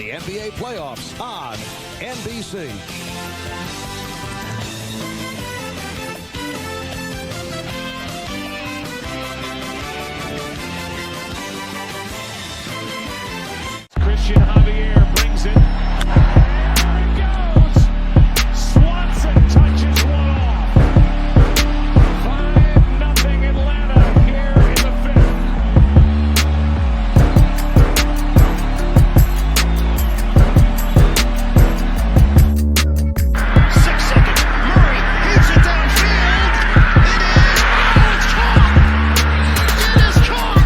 the NBA playoffs on NBC. Christian Javier brings it. There it goes. Swanson touches one off. 5-0 Atlanta here in the fifth. 6 seconds. Murray hits it downfield. It is. Oh, it's caught. It is caught.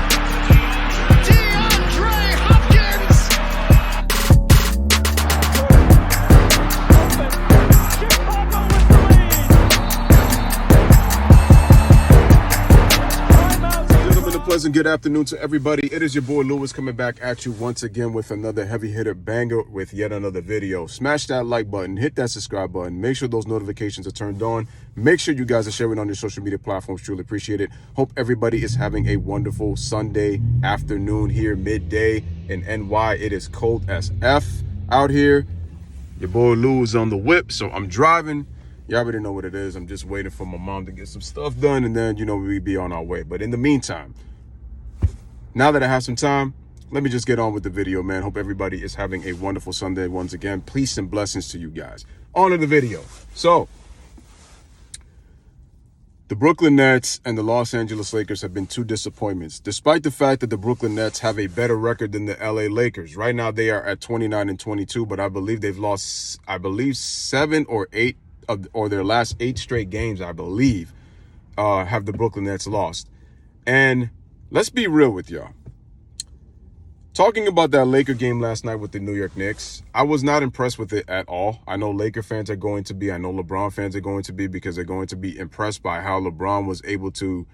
DeAndre Hopkins. Gentlemen, a pleasant good afternoon to everybody. It is your boy Louis coming back at you once again with another heavy hitter banger with yet another video. Smash that like button, hit that subscribe button, make sure those notifications are turned on. Make sure you guys are sharing on your social media platforms. Truly appreciate it. Hope everybody is having a wonderful Sunday afternoon here, midday in NY. It is cold as F out here. Your boy Lou is on the whip, so I'm driving. You already know what it is. I'm just waiting for my mom to get some stuff done, and then, we be on our way. But in the meantime, now that I have some time, let me just get on with the video, man. Hope everybody is having a wonderful Sunday once again. Peace and blessings to you guys. On to the video. So, the Brooklyn Nets and the Los Angeles Lakers have been two disappointments, despite the fact that the Brooklyn Nets have a better record than the LA Lakers. Right now, they are at 29-22, but I believe they've lost, 7 or 8 or their last 8 straight games, I believe, have the Brooklyn Nets lost. And let's be real with y'all. Talking about that Laker game last night with the New York Knicks, I was not impressed with it at all. I know Laker fans are going to be. I know LeBron fans are going to be, because they're going to be impressed by how LeBron was able to,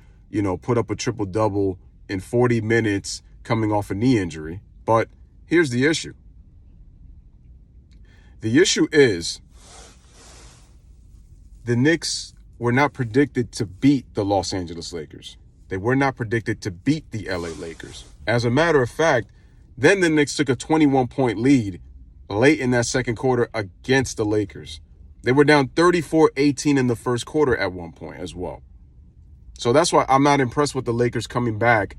put up a triple-double in 40 minutes coming off a knee injury. But here's the issue. The issue is the Knicks were not predicted to beat the Los Angeles Lakers. They were not predicted to beat the LA Lakers. As a matter of fact, then the Knicks took a 21-point lead late in that second quarter against the Lakers. They were down 34-18 in the first quarter at one point as well. So that's why I'm not impressed with the Lakers coming back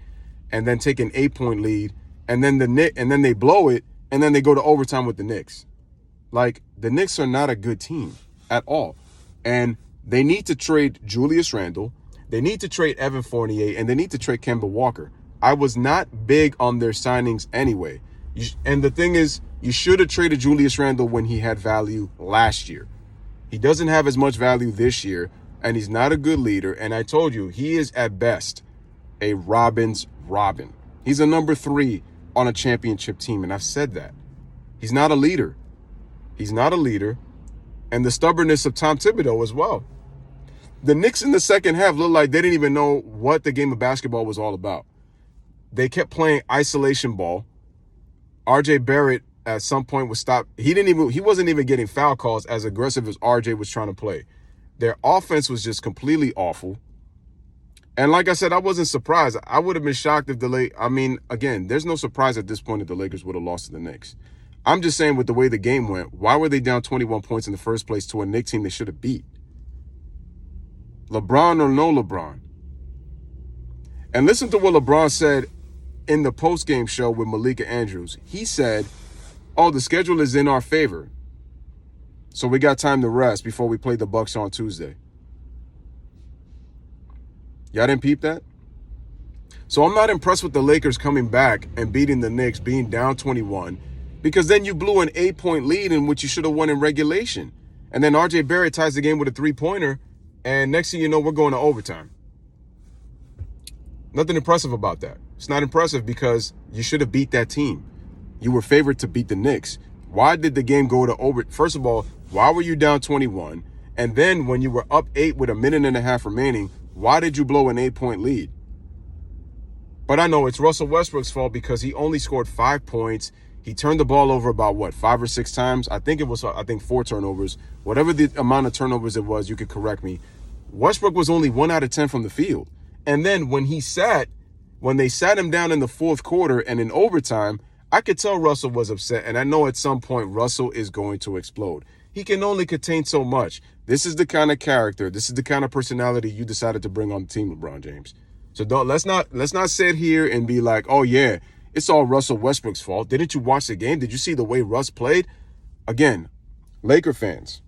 and then taking an 8-point lead, and then they blow it, and then they go to overtime with the Knicks. Like, the Knicks are not a good team at all. And they need to trade Julius Randle. They need to trade Evan Fournier, and they need to trade Kemba Walker. I was not big on their signings anyway. And the thing is, you should have traded Julius Randle when he had value last year. He doesn't have as much value this year, and he's not a good leader. And I told you, he is at best a Robin's Robin. He's a number 3 on a championship team, and I've said that. He's not a leader. He's not a leader. And the stubbornness of Tom Thibodeau as well. The Knicks in the second half looked like they didn't even know what the game of basketball was all about. They kept playing isolation ball. RJ Barrett at some point was stopped. He wasn't even getting foul calls as aggressive as RJ was trying to play. Their offense was just completely awful. And like I said, I wasn't surprised. I would have been shocked if again, there's no surprise at this point if the Lakers would have lost to the Knicks. I'm just saying, with the way the game went, why were they down 21 points in the first place to a Knicks team they should have beat? LeBron or no LeBron? And listen to what LeBron said in the post-game show with Malika Andrews. He said, the schedule is in our favor, so we got time to rest before we play the Bucks on Tuesday. Y'all didn't peep that? So I'm not impressed with the Lakers coming back and beating the Knicks, being down 21, because then you blew an 8-point lead in which you should have won in regulation. And then RJ Barrett ties the game with a 3-pointer, and next thing you know, we're going to overtime. Nothing impressive about that. It's not impressive because you should have beat that team. You were favored to beat the Knicks. Why did the game go to over? First of all, why were you down 21? And then when you were up 8 with a minute and a half remaining, why did you blow an 8-point lead? But I know it's Russell Westbrook's fault because he only scored 5 points. He turned the ball over about, 5 or 6 times? I think 4 turnovers. Whatever the amount of turnovers it was, you could correct me. Westbrook was only 1 out of 10 from the field. And then when they sat him down in the fourth quarter and in overtime, I could tell Russell was upset, and I know at some point Russell is going to explode. He can only contain so much. This is the kind of character, this is the kind of personality you decided to bring on the team, LeBron James. So let's not sit here and be like, oh yeah, it's all Russell Westbrook's fault. Didn't you watch the game? Did you see the way Russ played? Again, Laker fans,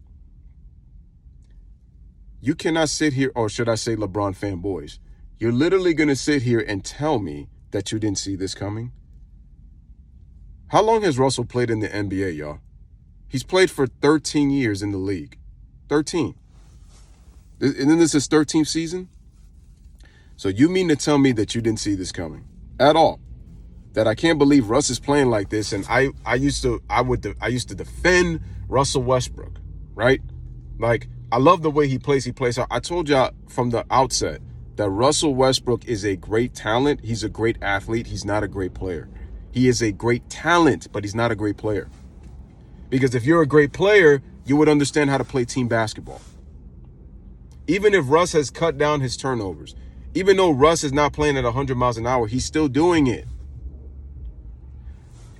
you cannot sit here, or should I say LeBron fanboys, you're literally going to sit here and tell me that you didn't see this coming? How long has Russell played in the NBA, y'all? He's played for 13 years in the league. 13. And then this is his 13th season? So you mean to tell me that you didn't see this coming at all? That I can't believe Russ is playing like this, and I used to defend Russell Westbrook, right? Like, I love the way he plays. I told y'all from the outset that Russell Westbrook is a great talent. He's a great athlete. He's not a great player. He is a great talent, but he's not a great player. Because if you're a great player, you would understand how to play team basketball. Even if Russ has cut down his turnovers, even though Russ is not playing at 100 miles an hour, he's still doing it.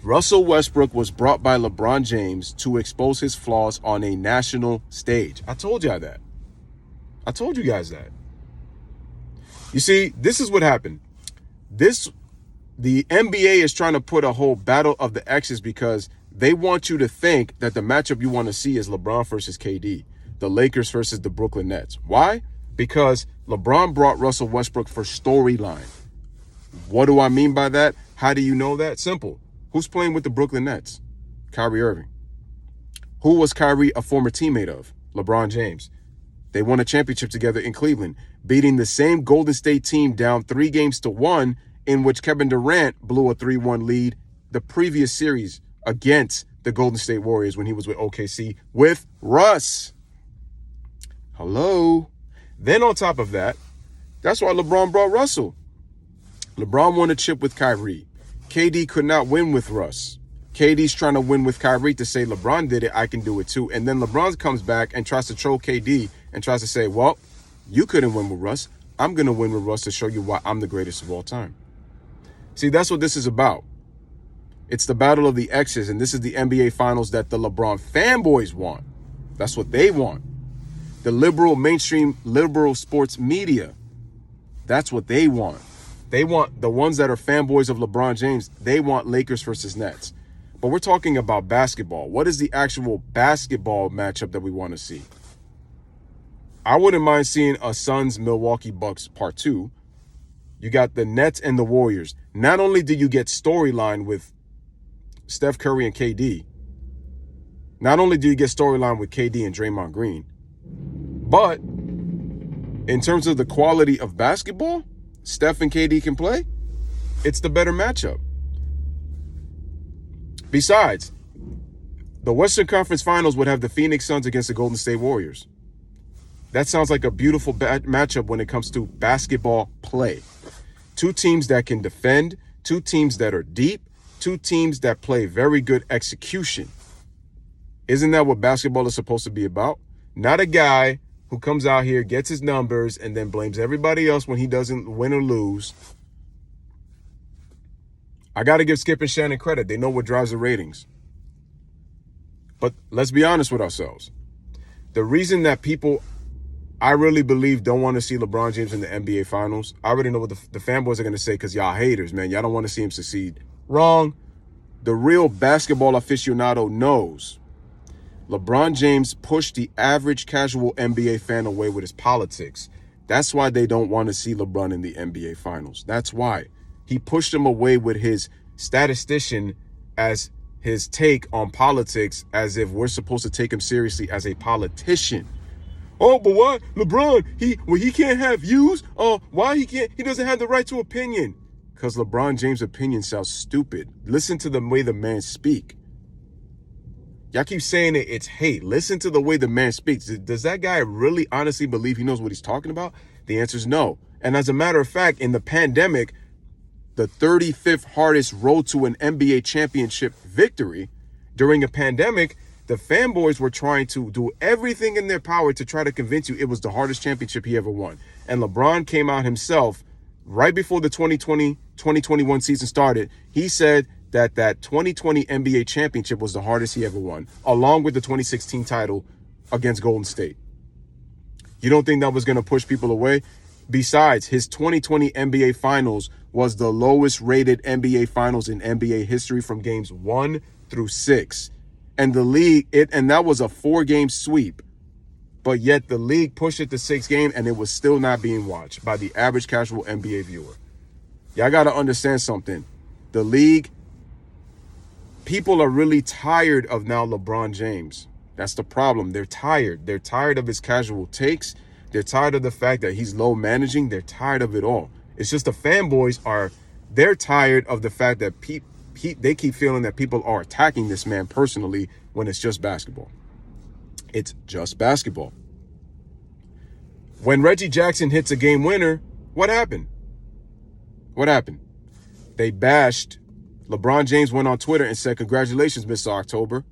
Russell Westbrook was brought by LeBron James to expose his flaws on a national stage. I told y'all that. I told you guys that. You see, this is what happened. The NBA is trying to put a whole battle of the X's because they want you to think that the matchup you want to see is LeBron versus KD, the Lakers versus the Brooklyn Nets. Why? Because LeBron brought Russell Westbrook for storyline. What do I mean by that? How do you know that? Simple. Who's playing with the Brooklyn Nets? Kyrie Irving. Who was Kyrie a former teammate of? LeBron James. They won a championship together in Cleveland, beating the same Golden State team down 3-1, in which Kevin Durant blew a 3-1 lead the previous series against the Golden State Warriors when he was with OKC with Russ. Hello. Then on top of that, that's why LeBron brought Russell. LeBron won a chip with Kyrie. KD could not win with Russ. KD's trying to win with Kyrie to say LeBron did it, I can do it too. And then LeBron comes back and tries to troll KD and tries to say, well, you couldn't win with Russ. I'm going to win with Russ to show you why I'm the greatest of all time. See, that's what this is about. It's the battle of the X's, and this is the NBA Finals that the LeBron fanboys want. That's what they want. The mainstream liberal sports media, that's what they want. They want the ones that are fanboys of LeBron James, they want Lakers versus Nets. But we're talking about basketball. What is the actual basketball matchup that we want to see? I wouldn't mind seeing a Suns-Milwaukee Bucks Part 2. You got the Nets and the Warriors. Not only do you get storyline with Steph Curry and KD, not only do you get storyline with KD and Draymond Green, but in terms of the quality of basketball, Steph and KD can play. It's the better matchup. Besides, the Western Conference Finals would have the Phoenix Suns against the Golden State Warriors. That sounds like a beautiful matchup when it comes to basketball play. Two teams that can defend, two teams that are deep, two teams that play very good execution. Isn't that what basketball is supposed to be about? Not a guy who comes out here, gets his numbers, and then blames everybody else when he doesn't win or lose. I got to give Skip and Shannon credit. They know what drives the ratings. But let's be honest with ourselves. The reason that people, I really believe, don't want to see LeBron James in the NBA Finals, I already know what the fanboys are going to say because y'all haters, man. Y'all don't want to see him succeed. Wrong. The real basketball aficionado knows LeBron James pushed the average casual NBA fan away with his politics. That's why they don't want to see LeBron in the NBA Finals. That's why. He pushed him away with his statistician as his take on politics, as if we're supposed to take him seriously as a politician. Oh, but why LeBron? He can't have views. Why he doesn't have the right to opinion? Because LeBron James' opinion sounds stupid. Listen to the way the man speak. Y'all keep saying it's hate. Listen to the way the man speaks. Does that guy really honestly believe he knows what he's talking about? The answer is no. And as a matter of fact, in the pandemic, the 35th hardest road to an NBA championship victory, during a pandemic, the fanboys were trying to do everything in their power to try to convince you it was the hardest championship he ever won. And LeBron came out himself right before the 2020-2021 season started. He said that 2020 NBA championship was the hardest he ever won, along with the 2016 title against Golden State. You don't think that was going to push people away? Besides, his 2020 NBA Finals was the lowest rated NBA Finals in NBA history from games 1 through 6. And the league, and that was a 4-game sweep. But yet the league pushed it to 6 games and it was still not being watched by the average casual NBA viewer. Y'all got to understand something. The league, people are really tired of now LeBron James. That's the problem. They're tired. They're tired of his casual takes. They're tired of the fact that he's low managing. They're tired of it all. It's just the fanboys they're tired of the fact that they keep feeling that people are attacking this man personally when it's just basketball. It's just basketball. When Reggie Jackson hits a game winner, what happened? What happened? They bashed. LeBron James went on Twitter and said, "Congratulations, Mr. October.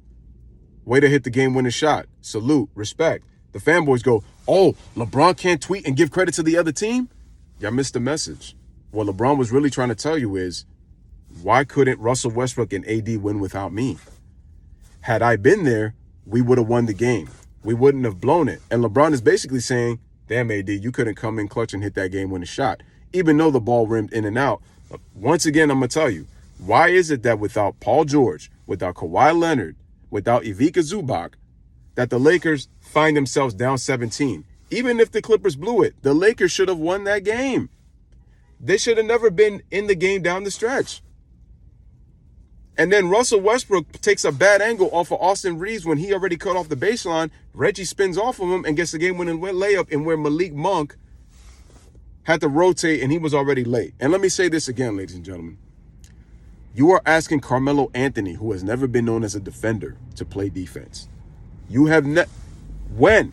Way to hit the game-winning shot. Salute, respect." The fanboys go, "Oh, LeBron can't tweet and give credit to the other team?" Y'all missed the message. What LeBron was really trying to tell you is, why couldn't Russell Westbrook and AD win without me? Had I been there, we would have won the game. We wouldn't have blown it. And LeBron is basically saying, damn, AD, you couldn't come in clutch and hit that game-winning shot, even though the ball rimmed in and out. Once again, I'm going to tell you, why is it that without Paul George, without Kawhi Leonard, without Ivica Zubac, that the Lakers find themselves down 17? Even if the Clippers blew it, the Lakers should have won that game. They should have never been in the game down the stretch. And then Russell Westbrook takes a bad angle off of Austin Reeves when he already cut off the baseline. Reggie spins off of him and gets the game-winning layup, and where Malik Monk had to rotate and he was already late. And let me say this again, ladies and gentlemen. You are asking Carmelo Anthony, who has never been known as a defender, to play defense. When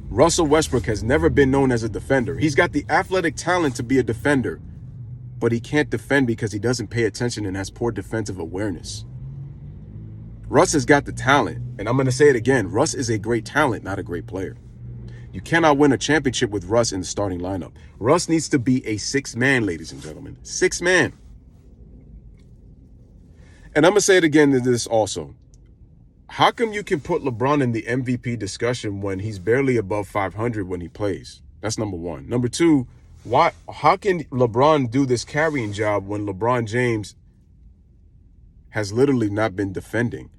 Russell Westbrook has never been known as a defender. He's got the athletic talent to be a defender, but he can't defend because he doesn't pay attention and has poor defensive awareness. Russ has got the talent, and I'm going to say it again. Russ is a great talent, not a great player. You cannot win a championship with Russ in the starting lineup. Russ needs to be a 6-man, ladies and gentlemen. 6-man. And I'm going to say it again to this also. How come you can put LeBron in the MVP discussion when he's barely above 500 when he plays? That's number one. Number two, how can LeBron do this carrying job when LeBron James has literally not been defending?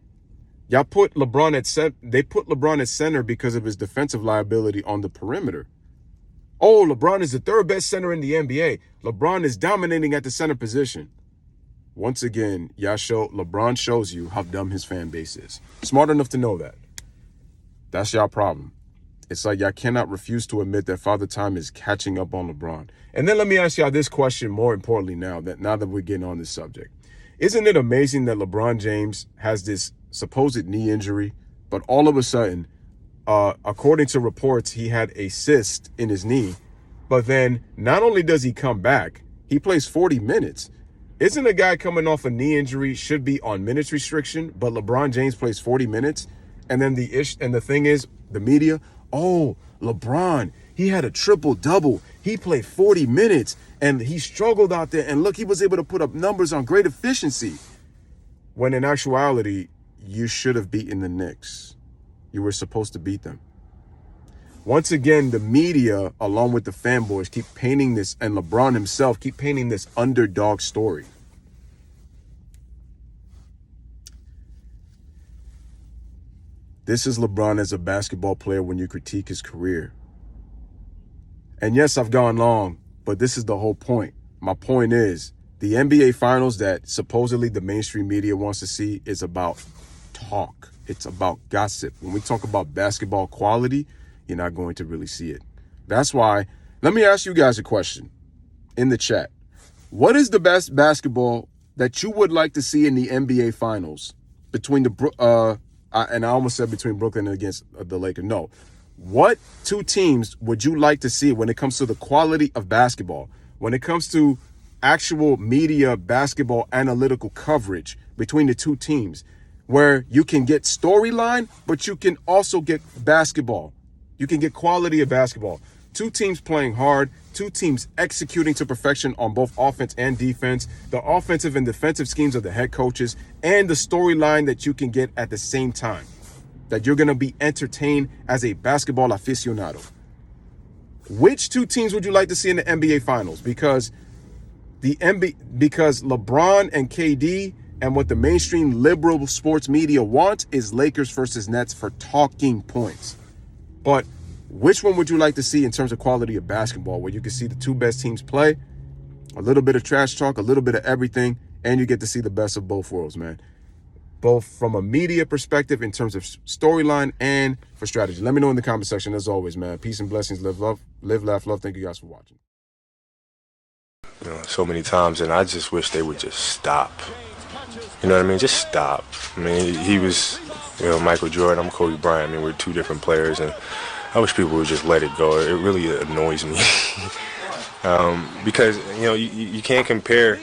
Y'all put LeBron they put LeBron at center because of his defensive liability on the perimeter. Oh, LeBron is the third best center in the NBA. LeBron is dominating at the center position. Once again, LeBron shows you how dumb his fan base is. Smart enough to know that. That's y'all problem. It's like y'all cannot refuse to admit that Father Time is catching up on LeBron. And then let me ask y'all this question more importantly now that we're getting on this subject. Isn't it amazing that LeBron James has this supposed knee injury, but all of a sudden, according to reports, he had a cyst in his knee, but then not only does he come back, he plays 40 minutes. Isn't a guy coming off a knee injury should be on minutes restriction, but LeBron James plays 40 minutes? And then the thing is, the media, oh, LeBron, he had a triple-double. He played 40 minutes, and he struggled out there. And look, he was able to put up numbers on great efficiency. When in actuality, you should have beaten the Knicks. You were supposed to beat them. Once again, the media, along with the fanboys, keep painting this, and LeBron himself keep painting this underdog story. This is LeBron as a basketball player when you critique his career. And yes, I've gone long, but this is the whole point. My point is, the NBA Finals that supposedly the mainstream media wants to see is about talk. It's about gossip. When we talk about basketball quality, you're not going to really see it. That's why, let me ask you guys a question in the chat. What is the best basketball that you would like to see in the NBA Finals between and I almost said between Brooklyn and against the Lakers. No. What two teams would you like to see when it comes to the quality of basketball, when it comes to actual media basketball analytical coverage between the two teams, where you can get storyline, but you can also get basketball? You can get quality of basketball. two teams playing hard, two teams executing to perfection on both offense and defense, the offensive and defensive schemes of the head coaches, and the storyline that you can get at the same time, that you're going to be entertained as a basketball aficionado. Which two teams would you like to see in the NBA Finals? Because LeBron and KD and what the mainstream liberal sports media wants is Lakers versus Nets for talking points. But which one would you like to see in terms of quality of basketball, where you can see the two best teams play, a little bit of trash talk, a little bit of everything, and you get to see the best of both worlds, man? Both from a media perspective in terms of storyline and for strategy. Let me know in the comment section. As always, man, peace and blessings. Live, laugh, love. Thank you guys for watching. So many times, and I just wish they would just stop. You know what I mean? Just stop. I mean, he was, Michael Jordan. I'm Kobe Bryant. I mean, we're two different players, and I wish people would just let it go. It really annoys me because you can't compare.